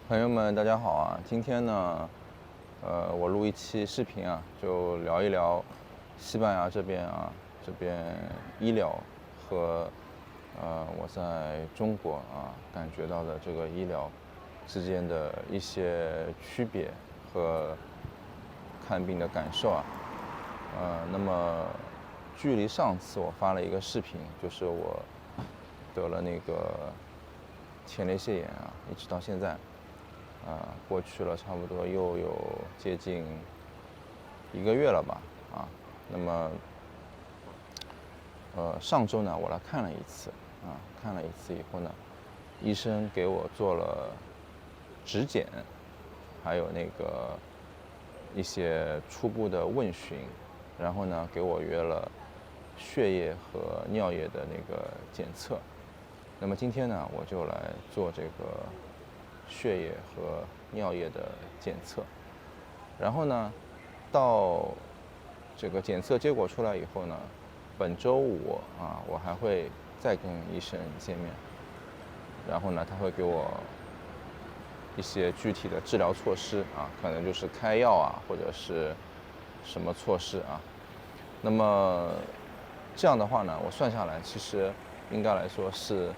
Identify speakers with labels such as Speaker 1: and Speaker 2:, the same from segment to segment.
Speaker 1: 朋友们，大家好啊！今天呢，我录一期视频啊，就聊一聊西班牙这边医疗和我在中国感觉到的这个医疗之间的一些区别和看病的感受啊。那么距离上次我发了一个视频，就是我得了那个前列腺炎啊，一直到现在。过去了差不多又有接近1个月了吧，那么上周呢我来看了一次，看了一次以后呢，医生给我做了指检，还有那个一些初步的问询，然后呢给我约了血液和尿液的那个检测。那么今天呢我就来做这个血液和尿液的检测，然后呢，到这个检测结果出来以后呢，本周五我还会再跟医生见面，然后呢，他会给我一些具体的治疗措施可能就是开药或者是什么措施那么这样的话呢，我算下来其实应该来说是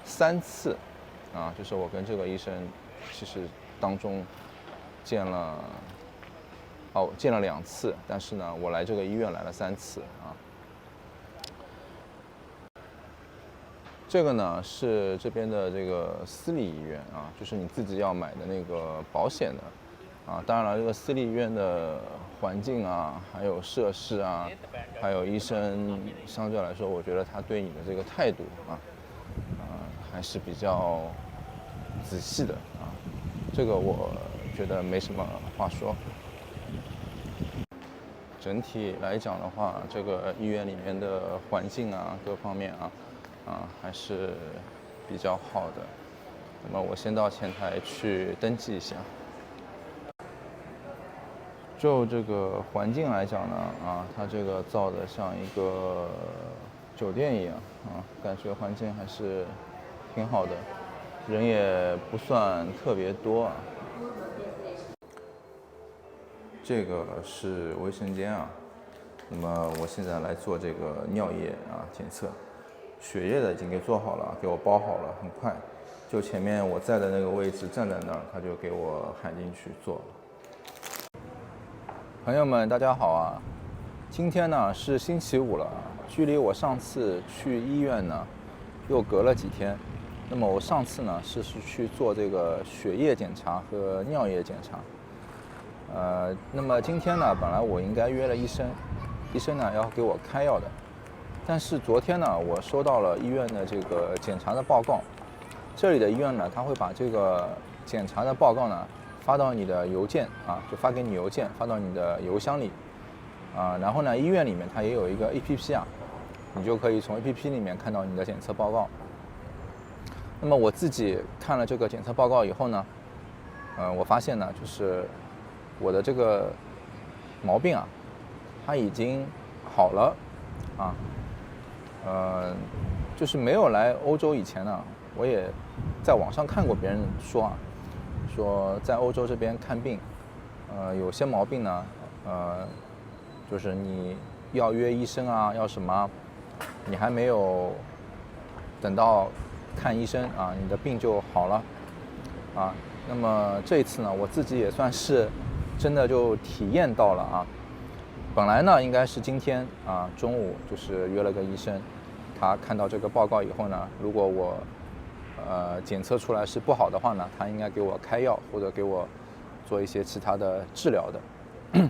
Speaker 1: 3次。就是我跟这个医生其实当中见了2次，但是呢，我来这个医院来了3次这个呢是这边的这个私立医院就是你自己要买的那个保险的当然了，这个私立医院的环境还有设施还有医生，相对来说，我觉得他对你的这个态度还是比较仔细的这个我觉得没什么话说。整体来讲的话，这个医院里面的环境各方面还是比较好的。那么我先到前台去登记一下。就这个环境来讲呢它这个造的像一个酒店一样感觉环境还是挺好的，人也不算特别多这个是卫生间那么我现在来做这个尿液检测，血液的已经给做好了，给我包好了，很快。就前面我在的那个位置站在那儿，他就给我喊进去做了。朋友们，大家好今天呢是星期五了，距离我上次去医院呢又隔了几天。那么我上次呢是去做这个血液检查和尿液检查。那么今天呢，本来我应该约了医生，医生呢要给我开药的，但是昨天呢，我收到了医院的这个检查的报告。这里的医院呢，他会把这个检查的报告呢发到你的邮件就发给你邮件，发到你的邮箱里然后呢，医院里面它也有一个 APP 你就可以从 APP 里面看到你的检测报告。那么我自己看了这个检测报告以后呢，我发现呢，就是我的这个毛病它已经好了就是没有来欧洲以前呢，我也在网上看过别人说在欧洲这边看病，有些毛病呢，就是你要约医生要什么，你还没有等到看医生你的病就好了那么这一次呢，我自己也算是真的就体验到了本来呢，应该是今天中午就是约了个医生，他看到这个报告以后呢，如果我检测出来是不好的话呢，他应该给我开药或者给我做一些其他的治疗的。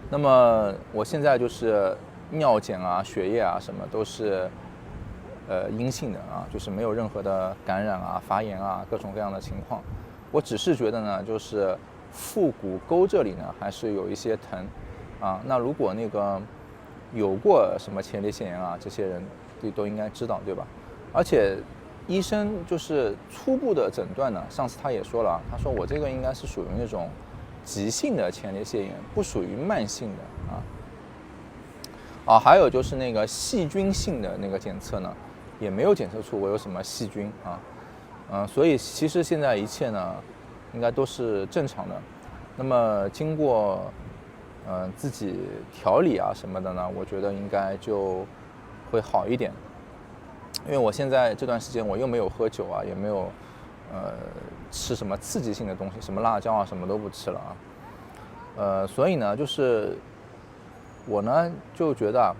Speaker 1: 那么我现在就是尿检血液什么都是阴性的就是没有任何的感染发炎各种各样的情况。我只是觉得呢，就是腹股沟这里呢还是有一些疼那如果那个有过什么前列腺炎这些人都应该知道，对吧？而且医生就是初步的诊断呢，上次他也说了他说我这个应该是属于那种急性的前列腺炎，不属于慢性的还有就是那个细菌性的那个检测呢，也没有检测出我有什么细菌所以其实现在一切呢，应该都是正常的。那么经过自己调理啊什么的呢，我觉得应该就会好一点。因为我现在这段时间我又没有喝酒啊，也没有吃什么刺激性的东西，什么辣椒啊什么都不吃了啊。所以呢，就是我呢就觉得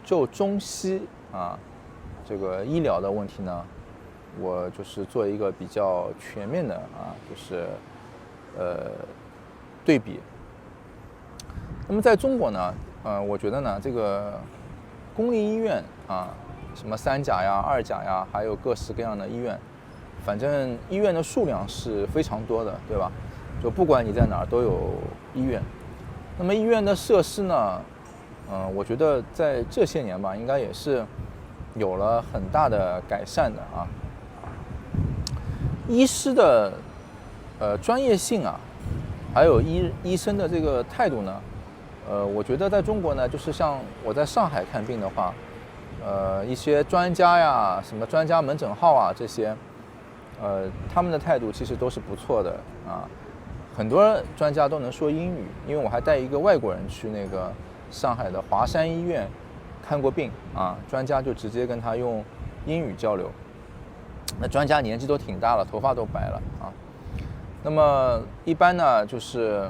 Speaker 1: 就中西啊这个医疗的问题呢，我就是做一个比较全面的就是对比。那么在中国呢，我觉得呢，这个公立医院啊，什么3甲呀、2甲呀，还有各式各样的医院，反正医院的数量是非常多的，对吧？就不管你在哪儿都有医院。那么医院的设施呢，我觉得在这些年吧，应该也是有了很大的改善的啊。医师的专业性啊，还有医生的这个态度呢，我觉得在中国呢，就是像我在上海看病的话，一些专家呀，什么专家门诊号啊这些，他们的态度其实都是不错的啊。很多专家都能说英语，因为我还带一个外国人去那个上海的华山医院看过病啊，专家就直接跟他用英语交流。那专家年纪都挺大了，头发都白了啊。那么一般呢，就是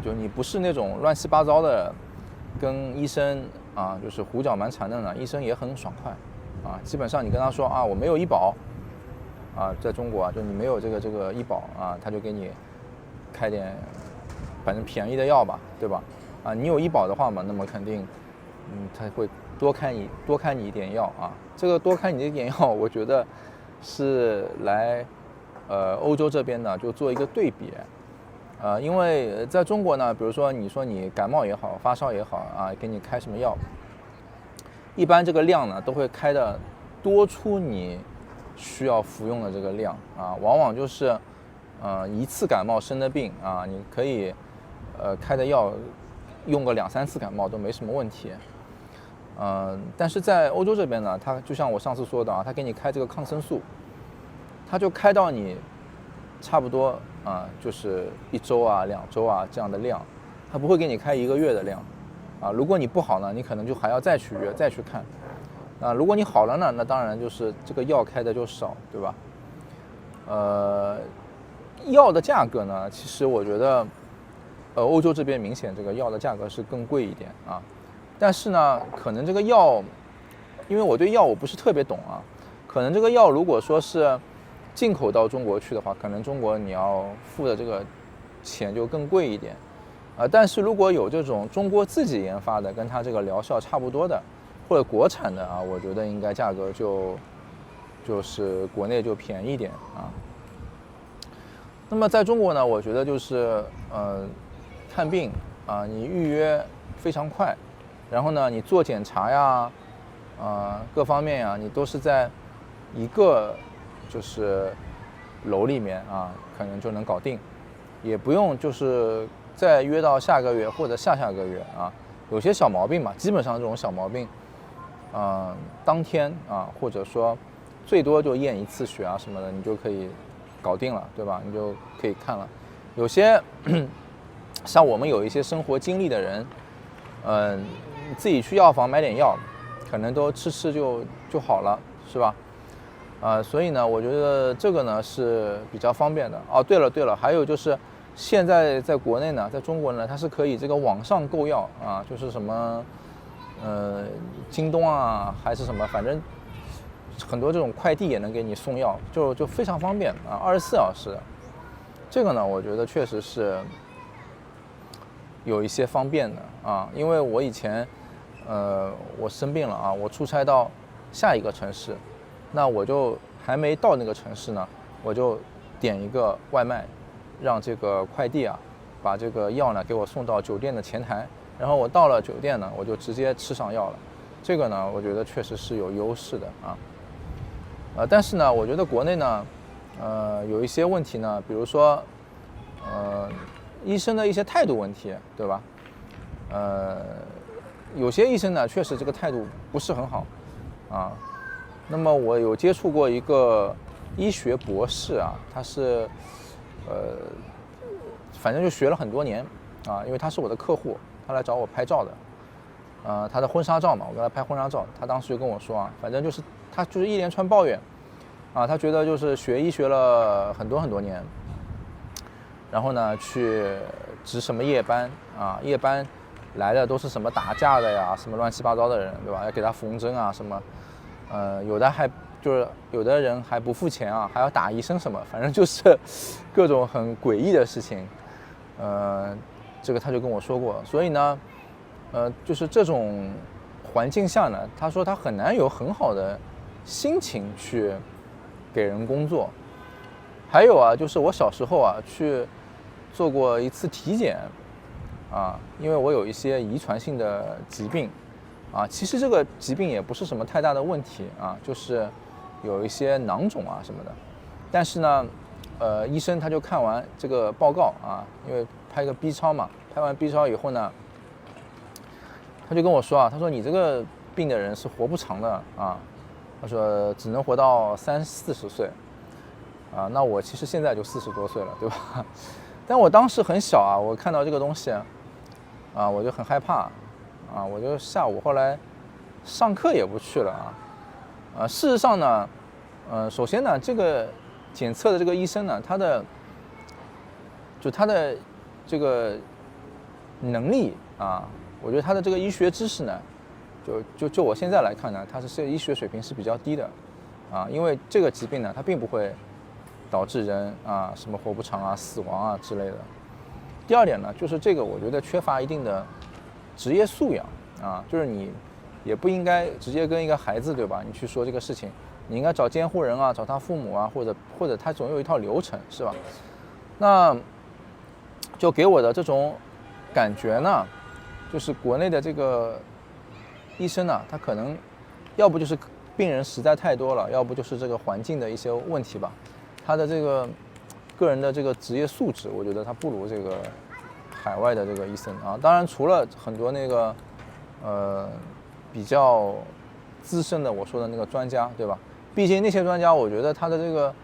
Speaker 1: 就你不是那种乱七八糟的跟医生啊，就是胡搅蛮缠的呢，医生也很爽快啊。基本上你跟他说啊，我没有医保啊，在中国啊，就你没有这个医保啊，他就给你开点反正便宜的药吧，对吧？啊，你有医保的话嘛，那么肯定他会多开你一点药啊。这个多开你一点药，我觉得是来欧洲这边呢就做一个对比。因为在中国呢，比如说你感冒也好，发烧也好啊，给你开什么药，一般这个量呢都会开的多出你需要服用的这个量啊，往往就是一次感冒生的病啊，你可以开的药用个2、3次感冒都没什么问题。但是在欧洲这边呢，它就像我上次说的啊，它给你开这个抗生素，它就开到你差不多就是1周啊、2周啊这样的量，它不会给你开1个月的量啊。如果你不好呢，你可能就还要再去约再去看啊。如果你好了呢，那当然就是这个药开的就少，对吧？药的价格呢，其实我觉得欧洲这边明显这个药的价格是更贵一点啊。但是呢，可能这个药，因为我对药我不是特别懂啊，可能这个药如果说是进口到中国去的话，可能中国你要付的这个钱就更贵一点但是如果有这种中国自己研发的，跟它这个疗效差不多的，或者国产的啊，我觉得应该价格就是国内就便宜一点啊。那么在中国呢，我觉得就是看病啊，你预约非常快，然后呢，你做检查呀，各方面呀，你都是在一个就是楼里面啊，可能就能搞定，也不用就是再约到下个月或者下下个月啊。有些小毛病嘛，基本上这种小毛病，当天啊，或者说最多就验1次血啊什么的，你就可以搞定了，对吧？你就可以看了。有些像我们有一些生活经历的人，自己去药房买点药，可能都吃就好了，是吧？所以呢，我觉得这个呢是比较方便的。哦，对了，还有就是现在在国内呢，在中国呢，它是可以这个网上购药啊，就是什么京东啊，还是什么，反正很多这种快递也能给你送药，就非常方便啊，24小时。这个呢，我觉得确实是有一些方便的啊，因为我以前我生病了啊，我出差到下一个城市，那我就还没到那个城市呢，我就点一个外卖，让这个快递啊把这个药呢给我送到酒店的前台，然后我到了酒店呢，我就直接吃上药了。这个呢，我觉得确实是有优势的啊。但是呢，我觉得国内呢，有一些问题呢，比如说医生的一些态度问题，对吧？有些医生呢，确实这个态度不是很好啊。那么我有接触过一个医学博士啊，他是反正就学了很多年啊，因为他是我的客户，他来找我拍照的，他的婚纱照嘛，我给他拍婚纱照，他当时就跟我说啊，反正就是他就是一连串抱怨啊，他觉得就是学医学了很多年，然后呢去值什么夜班啊，夜班来的都是什么打架的呀，什么乱七八糟的人，对吧？要给他缝针啊什么。有的人还不付钱啊，还要打医生什么，反正就是各种很诡异的事情。这个他就跟我说过，所以呢，就是这种环境下呢，他说他很难有很好的心情去给人工作。还有啊，就是我小时候啊去做过一次体检啊，因为我有一些遗传性的疾病。其实这个疾病也不是什么太大的问题啊，就是有一些囊肿啊什么的。但是呢，医生他就看完这个报告啊，因为拍个 B 超嘛，拍完 B 超以后呢，他就跟我说啊，他说你这个病的人是活不长的啊，他说只能活到30-40岁啊。那我其实现在就40多岁了，对吧？但我当时很小啊，我看到这个东西啊，我就很害怕。我就下午后来上课也不去了事实上呢，首先呢，这个检测的这个医生呢，他的这个能力啊，我觉得他的这个医学知识呢，就我现在来看呢，他是医学水平是比较低的因为这个疾病呢，它并不会导致人什么活不长啊、死亡啊之类的。第二点呢，就是这个我觉得缺乏一定的职业素养就是你也不应该直接跟一个孩子，对吧？你去说这个事情，你应该找监护人找他父母或者他总有一套流程，是吧？那就给我的这种感觉呢，就是国内的这个医生呢，他可能要不就是病人实在太多了，要不就是这个环境的一些问题吧。他的这个个人的这个职业素质，我觉得他不如这个海外的这个医生当然除了很多那个比较资深的我说的那个专家，对吧？毕竟那些专家，我觉得他的这个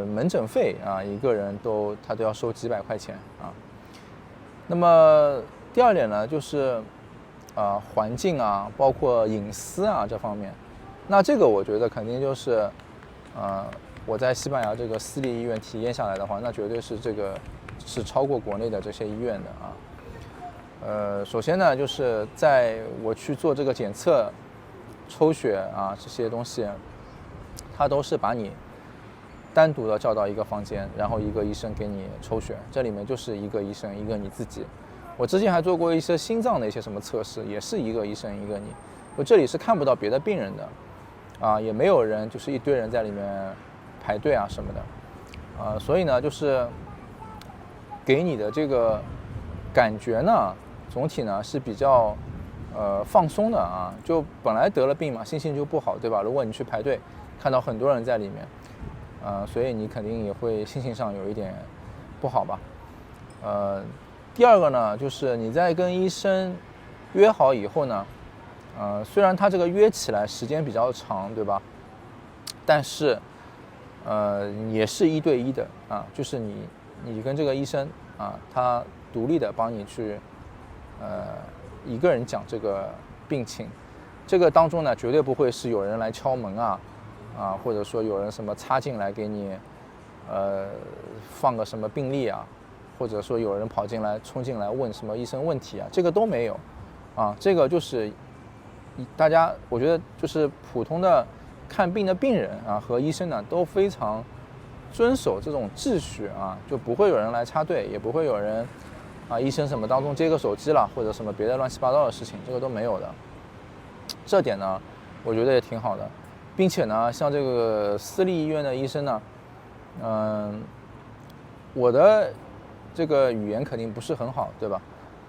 Speaker 1: 门诊费一个人他都要收几百块钱那么第二点呢，就是环境包括隐私这方面，那这个我觉得肯定就是我在西班牙这个私立医院体验下来的话，那绝对是这个是超过国内的这些医院的首先呢，就是在我去做这个检测、抽血这些东西，它都是把你单独的叫到一个房间，然后一个医生给你抽血，这里面就是一个医生一个你自己。我之前还做过一些心脏的一些什么测试，也是一个医生一个你，我这里是看不到别的病人的也没有人就是一堆人在里面排队什么的所以呢，就是给你的这个感觉呢，总体呢是比较放松的就本来得了病嘛，心情就不好，对吧？如果你去排队，看到很多人在里面所以你肯定也会心情上有一点不好吧第二个呢，就是你在跟医生约好以后呢虽然他这个约起来时间比较长，对吧？但是也是1对1的就是你跟这个医生他独立的帮你去一个人讲这个病情，这个当中呢绝对不会是有人来敲门或者说有人什么插进来给你放个什么病历或者说有人冲进来问什么医生问题这个都没有这个就是大家我觉得就是普通的看病的病人和医生呢都非常遵守这种秩序就不会有人来插队，也不会有人医生什么当中接个手机了或者什么别的乱七八糟的事情，这个都没有的。这点呢我觉得也挺好的，并且呢像这个私立医院的医生呢我的这个语言肯定不是很好，对吧？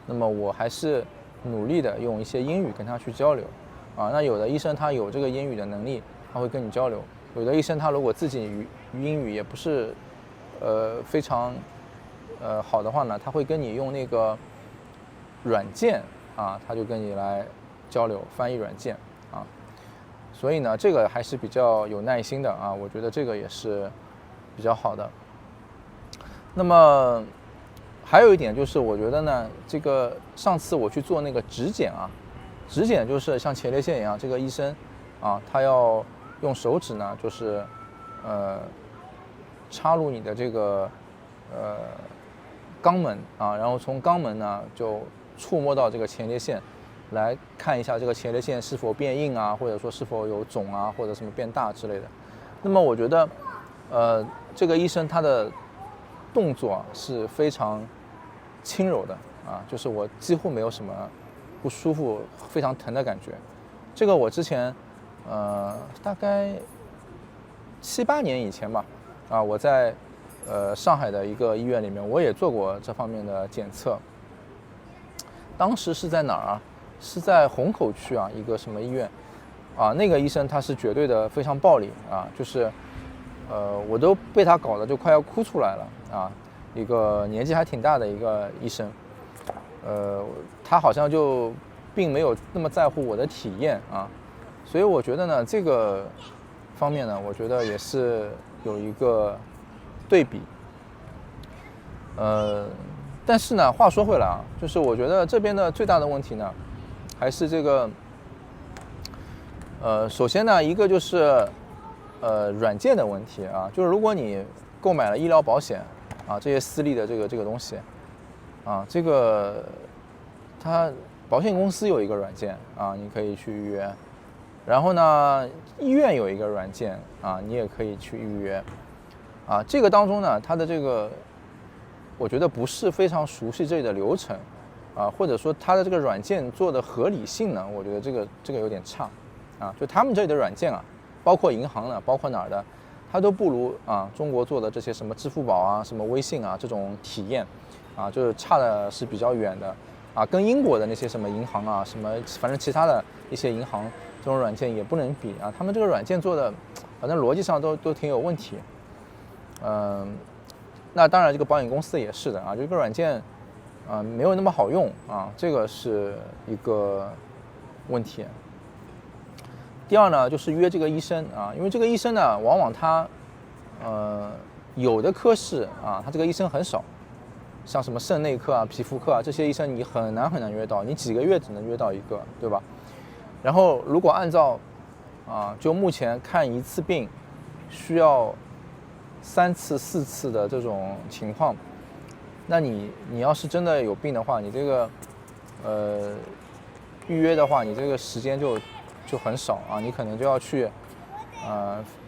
Speaker 1: 那么我还是努力的用一些英语跟他去交流那有的医生他有这个英语的能力，他会跟你交流；有的医生他如果自己英语也不是非常好的话呢，他会跟你用那个软件他就跟你来交流，翻译软件所以呢，这个还是比较有耐心的啊，我觉得这个也是比较好的。那么还有一点就是，我觉得呢，这个上次我去做那个指检啊，指检就是像前列腺一样，这个医生啊，他要用手指呢，就是插入你的这个肛门啊，然后从肛门呢就触摸到这个前列腺，来看一下这个前列腺是否变硬啊，或者说是否有肿啊，或者什么变大之类的。那么我觉得，这个医生他的动作是非常轻柔的啊，就是我几乎没有什么不舒服、非常疼的感觉。这个我之前大概7、8年以前吧，啊，我在上海的一个医院里面，我也做过这方面的检测。当时是在哪儿啊？是在虹口区啊，一个什么医院啊？那个医生他是绝对的非常暴力啊，就是我都被他搞得就快要哭出来了啊！一个年纪还挺大的一个医生，他好像就并没有那么在乎我的体验啊，所以我觉得呢，这个方面呢，我觉得也是有一个对比。但是呢，话说回来啊，就是我觉得这边的最大的问题呢，还是这个，首先呢，一个就是软件的问题啊，就是如果你购买了医疗保险啊，这些私立的这个东西啊，这个它保险公司有一个软件啊，你可以去预约，然后呢，医院有一个软件啊，你也可以去预约啊，这个当中呢，它的这个我觉得不是非常熟悉这里的流程啊，或者说它的这个软件做的合理性呢，我觉得这个有点差啊，就他们这里的软件啊，包括银行的，包括哪儿的，它都不如啊中国做的这些什么支付宝啊、什么微信啊这种体验啊，就是差的是比较远的啊，跟英国的那些什么银行啊、什么反正其他的一些银行这种软件也不能比啊，他们这个软件做的反正逻辑上都挺有问题，那当然这个保险公司也是的啊，这个软件没有那么好用啊，这个是一个问题。第二呢，就是约这个医生啊，因为这个医生呢，往往他有的科室啊，他这个医生很少，像什么肾内科啊、皮肤科啊这些医生，你很难约到，你几个月只能约到一个，对吧？然后如果按照就目前看一次病需要3次、4次的这种情况，那你要是真的有病的话，你这个预约的话，你这个时间就很少啊，你可能就要去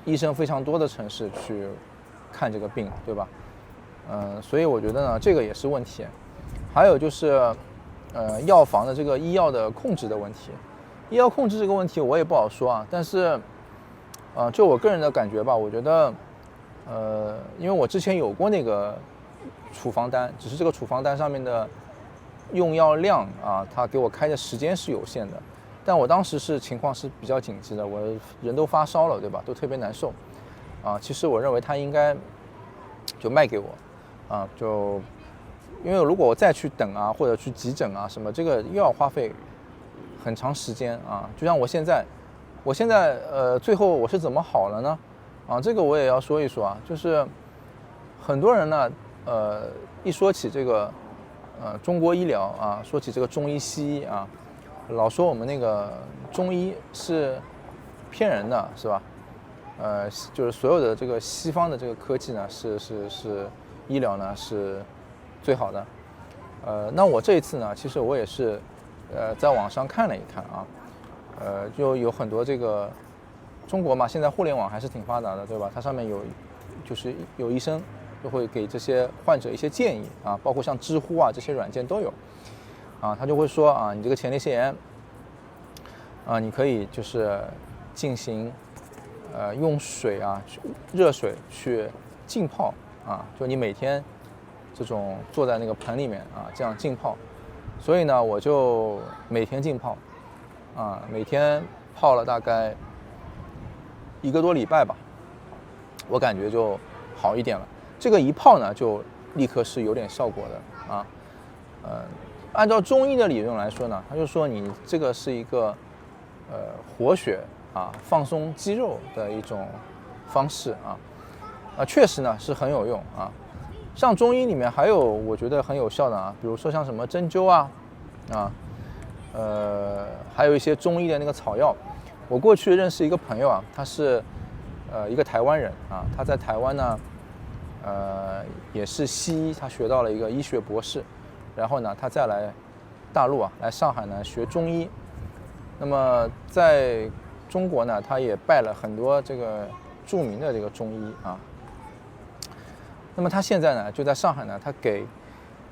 Speaker 1: 医生非常多的城市去看这个病，对吧？所以我觉得呢，这个也是问题。还有就是药房的这个医药的控制的问题。医药控制这个问题我也不好说啊，但是就我个人的感觉吧，我觉得因为我之前有过那个处方单，只是这个处方单上面的用药量啊，他给我开的时间是有限的，但我当时情况是比较紧急的，我人都发烧了，对吧？都特别难受啊。其实我认为他应该就卖给我啊，就因为如果我再去等啊，或者去急诊啊什么，这个又要花费很长时间啊。就像我现在最后我是怎么好了呢？啊，这个我也要说一说啊，就是很多人呢，一说起这个中国医疗啊，说起这个中医西医啊，老说我们那个中医是骗人的，是吧？就是所有的这个西方的这个科技呢，是医疗呢是最好的。那我这一次呢，其实我也是在网上看了一看啊，就有很多这个中国嘛，现在互联网还是挺发达的，对吧？它上面就是有医生就会给这些患者一些建议啊，包括像知乎啊这些软件都有啊，他就会说啊，你这个前列腺炎啊，你可以就是进行用水啊，热水去浸泡啊，就你每天这种坐在那个盆里面啊，这样浸泡。所以呢，我就每天浸泡啊，每天泡了大概1个多礼拜吧，我感觉就好一点了。这个一泡呢，就立刻是有点效果的啊。按照中医的理论来说呢，他就说你这个是一个活血放松肌肉的一种方式确实呢是很有用像中医里面还有我觉得很有效的比如说像什么针灸还有一些中医的那个草药。我过去认识一个朋友他是一个台湾人他在台湾呢也是西医，他学到了一个医学博士，然后呢他再来大陆来上海呢学中医。那么在中国呢，他也拜了很多这个著名的这个中医那么他现在呢就在上海呢，他给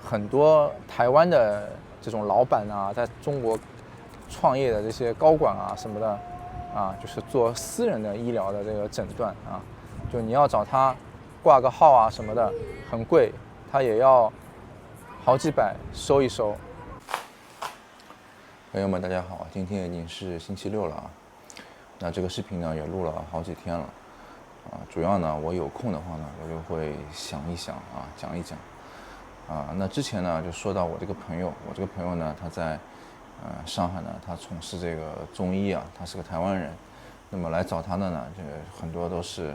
Speaker 1: 很多台湾的这种老板在中国创业的这些高管什么的就是做私人的医疗的这个诊断就你要找他挂个号什么的很贵，他也要好几百收一收。朋友们大家好，今天已经是星期六了那这个视频呢也录了好几天了主要呢我有空的话呢我就会想一想讲一讲那之前呢就说到我这个朋友呢他在上海呢他从事这个中医他是个台湾人。那么来找他的呢这个很多都是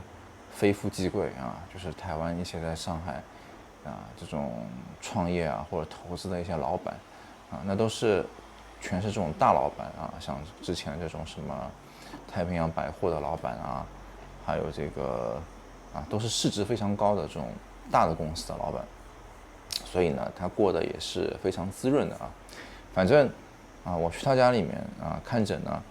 Speaker 1: 非富即贵就是台湾一些在上海这种创业或者投资的一些老板那都是全是这种大老板像之前这种什么太平洋百货的老板还有这个都是市值非常高的这种大的公司的老板，所以呢他过得也是非常滋润的反正我去他家里面看诊呢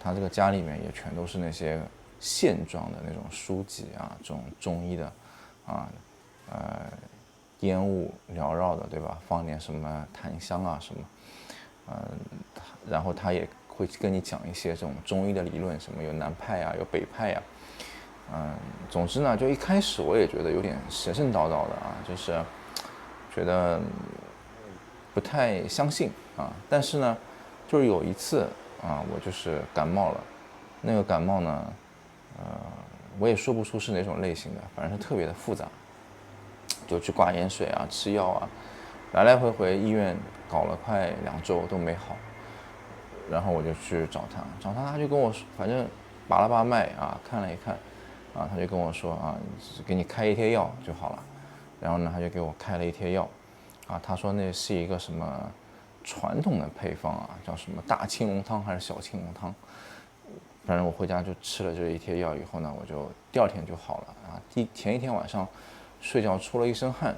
Speaker 1: 他这个家里面也全都是那些线装的那种书籍这种中医的烟雾缭绕的对吧，放点什么檀香什么然后他也会跟你讲一些这种中医的理论，什么有南派有北派总之呢就一开始我也觉得有点神神叨叨的就是觉得不太相信但是呢就是有一次我就是感冒了，那个感冒呢我也说不出是哪种类型的，反正是特别的复杂，就去挂盐水吃药来来回回医院搞了快2周都没好。然后我就去找他，他就跟我说，反正把了把脉看了一看他就跟我说给你开一贴药就好了。然后呢他就给我开了一贴药他说那是一个什么传统的配方叫什么大青龙汤还是小青龙汤。反正我回家就吃了这一贴药以后呢，我就第二天就好了前一天晚上睡觉出了一身汗。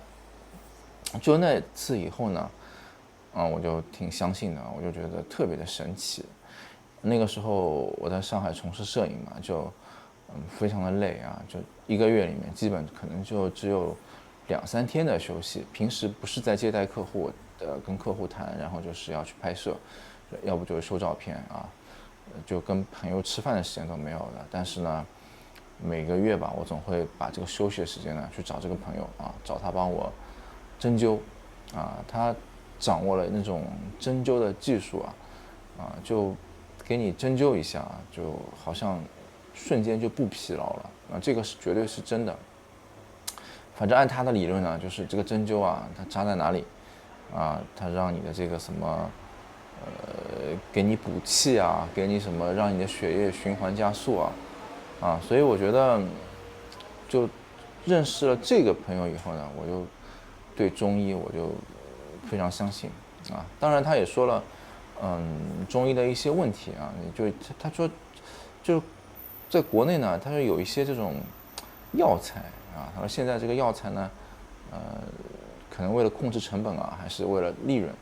Speaker 1: 就那次以后呢我就挺相信的，我就觉得特别的神奇。那个时候我在上海从事摄影嘛，就非常的累就1个月里面基本可能就只有2-3天的休息。平时不是在接待客户跟客户谈，然后就是要去拍摄，要不就是修照片就跟朋友吃饭的时间都没有的。但是呢每个月吧我总会把这个休息的时间呢去找这个朋友找他帮我针灸他掌握了那种针灸的技术就给你针灸一下就好像瞬间就不疲劳了这个是绝对是真的。反正按他的理论呢，就是这个针灸它扎在哪里它让你的这个什么给你补气给你什么让你的血液循环加速所以我觉得就认识了这个朋友以后呢，我就对中医我就非常相信当然他也说了中医的一些问题就他说就在国内呢，他说有一些这种药材他说现在这个药材呢可能为了控制成本还是为了利润，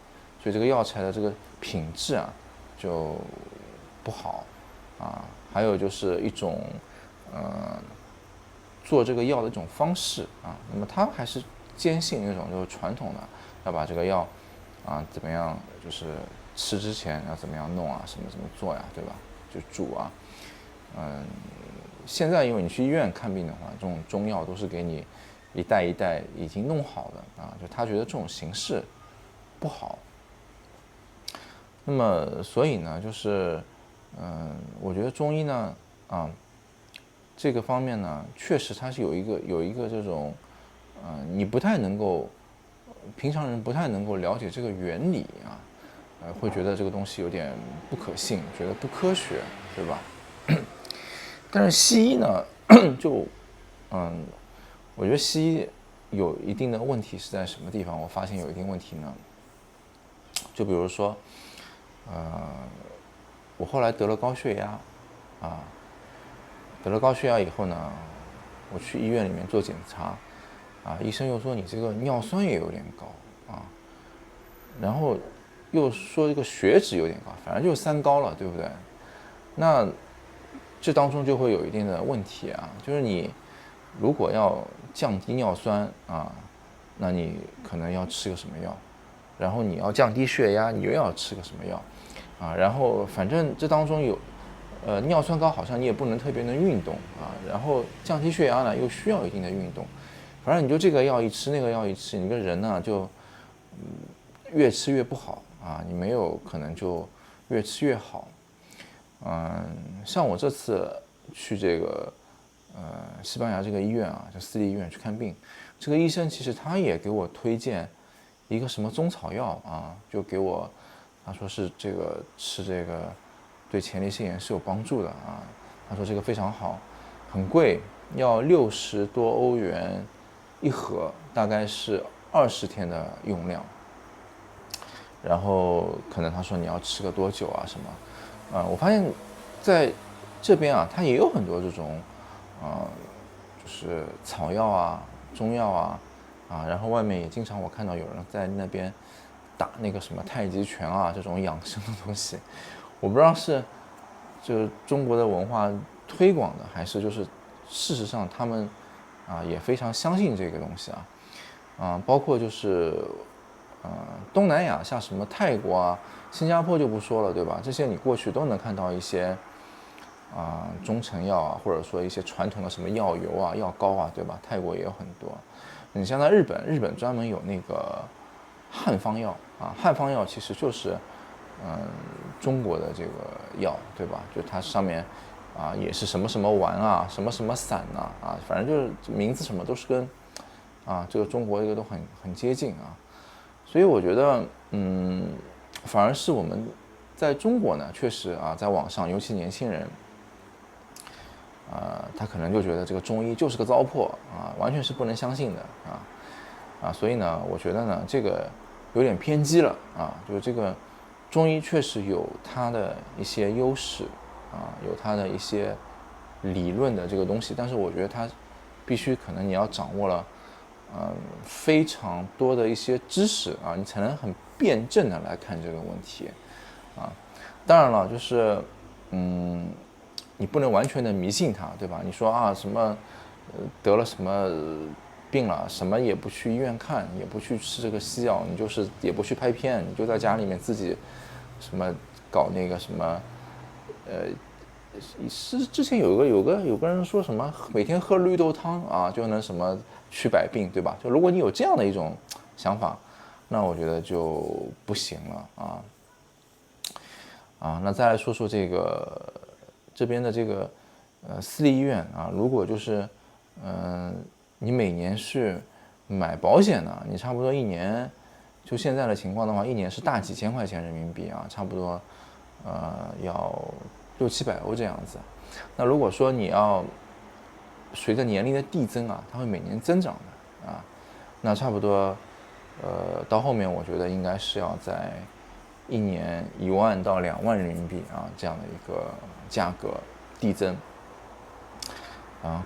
Speaker 1: 所以这个药材的这个品质就不好还有就是一种做这个药的一种方式那么他还是坚信那种就是传统的，要把这个药怎么样，就是吃之前要怎么样弄什么怎么做对吧？就煮现在因为你去医院看病的话，这种中药都是给你一袋一袋已经弄好的就他觉得这种形式不好。那么所以呢就是我觉得中医呢这个方面呢确实它是有一个这种你不太能够平常人不太能够了解这个原理会觉得这个东西有点不可信，觉得不科学，对吧？但是西医呢，就我觉得西医有一定的问题是在什么地方？我发现有一定问题呢，就比如说，我后来得了高血压，得了高血压以后呢，我去医院里面做检查，医生又说你这个尿酸也有点高然后又说这个血脂有点高，反正就是三高了，对不对？那这当中就会有一定的问题就是你如果要降低尿酸那你可能要吃个什么药，然后你要降低血压，你又要吃个什么药然后反正这当中有尿酸高好像你也不能特别的运动然后降低血压呢又需要一定的运动，反正你就这个药一吃那个药一吃，你个人呢就越吃越不好你没有可能就越吃越好。像我这次去这个西班牙这个医院就私立医院去看病，这个医生其实他也给我推荐一个什么中草药就给我他说是这个吃这个对前列腺炎是有帮助的他说这个非常好，很贵，要60多欧元一盒，大概是20天的用量。然后可能他说你要吃个多久什么我发现在这边它也有很多这种就是草药中药然后外面也经常我看到有人在那边打那个什么太极拳这种养生的东西，我不知道是就是中国的文化推广的，还是就是事实上他们也非常相信这个东西包括就是东南亚像什么泰国新加坡就不说了，对吧？这些你过去都能看到一些中成药或者说一些传统的什么药油药膏对吧？泰国也有很多。你像在日本专门有那个汉方药汉方药其实就是中国的这个药，对吧？就它上面也是什么什么丸什么什么散反正就是名字什么都是跟这个中国这个都很接近所以我觉得反而是我们在中国呢，确实在网上，尤其年轻人他可能就觉得这个中医就是个糟粕完全是不能相信的所以呢，我觉得呢这个有点偏激了就是这个中医确实有它的一些优势有它的一些理论的这个东西，但是我觉得它必须可能你要掌握了非常多的一些知识你才能很辩证的来看这个问题当然了，就是你不能完全的迷信它，对吧？你说什么得了什么病了，什么也不去医院看，也不去吃这个西药，你就是也不去拍片，你就在家里面自己什么搞那个什么是之前有个人说什么每天喝绿豆汤就能什么去百病，对吧？就如果你有这样的一种想法，那我觉得就不行了那再来说说这边的这个私立医院如果就是你每年是买保险的，你差不多一年就现在的情况的话，一年是大几千块钱人民币差不多要600-700欧这样子。那如果说你要随着年龄的递增它会每年增长的那差不多到后面我觉得应该是要在一年1万到2万人民币这样的一个价格递增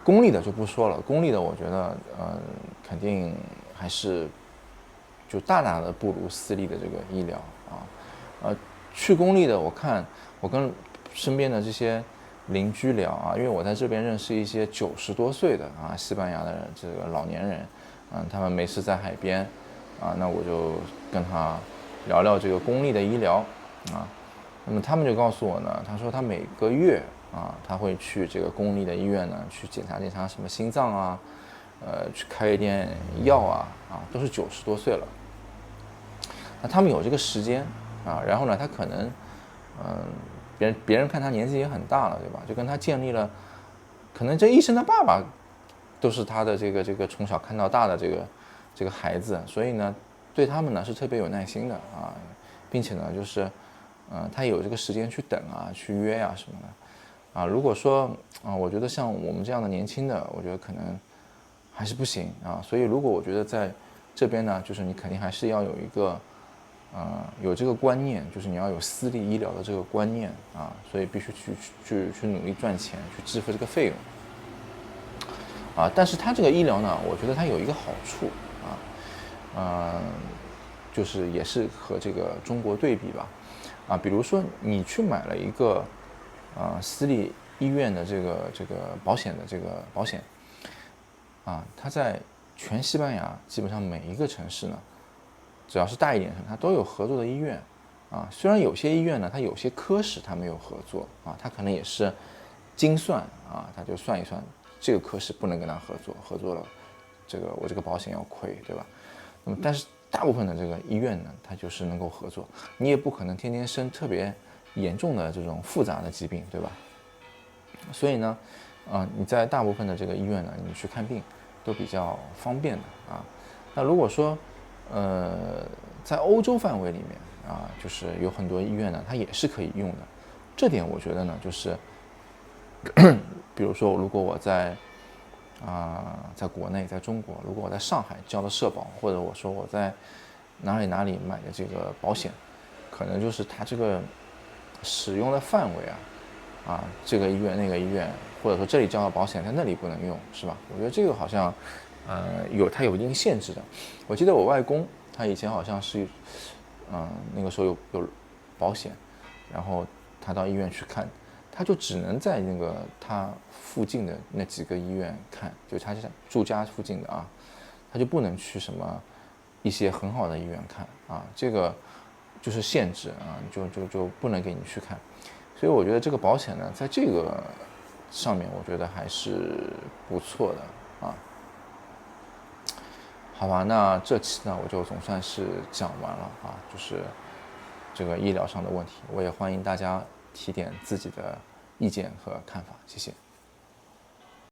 Speaker 1: 公立的就不说了，公立的我觉得肯定还是就大大的不如私立的这个医疗去公立的我看我跟身边的这些邻居聊因为我在这边认识一些90多岁的西班牙的这个老年人他们没事在海边那我就跟他聊聊这个公立的医疗那么他们就告诉我呢，他说他每个月他会去这个公立的医院呢去检查什么心脏去开一点药都是90多岁了。那他们有这个时间然后呢他可能别人看他年纪也很大了，对吧？就跟他建立了，可能这医生的爸爸都是他的这个从小看到大的这个孩子，所以呢，对他们呢是特别有耐心的并且呢，就是，他有这个时间去等啊，去约啊什么的，啊，如果说我觉得像我们这样的年轻的，我觉得可能还是不行啊。所以如果我觉得在这边呢，就是你肯定还是要有一个，有这个观念，就是你要有私立医疗的这个观念啊，所以必须去努力赚钱，去支付这个费用。但是它这个医疗呢，我觉得它有一个好处就是也是和这个中国对比吧，比如说你去买了一个私立医院的这个保险的这个保险，它在全西班牙基本上每一个城市呢，只要是大一点城，它都有合作的医院虽然有些医院呢，它有些科室它没有合作它可能也是精算它就算一算。这个科室不能跟他合作，合作了，我这个保险要亏，对吧？那么但是大部分的这个医院呢，它就是能够合作，你也不可能天天生特别严重的这种复杂的疾病，对吧？所以呢，你在大部分的这个医院呢，你去看病都比较方便的那如果说，在欧洲范围里面就是有很多医院呢，它也是可以用的，这点我觉得呢，就是。比如说，如果我在国内，在中国，如果我在上海交的社保，或者我说我在哪里买的这个保险，可能就是它这个使用的范围这个医院那个医院，或者说这里交的保险在那里不能用，是吧？我觉得这个好像它有一定限制的。我记得我外公他以前好像是那个时候有保险，然后他到医院去看。他就只能在那个他附近的那几个医院看，就他住家附近的他就不能去什么一些很好的医院看这个就是限制就不能给你去看。所以我觉得这个保险呢，在这个上面，我觉得还是不错的好吧，那这期呢，我就总算是讲完了就是这个医疗上的问题，我也欢迎大家提点自己的意见和看法，谢谢。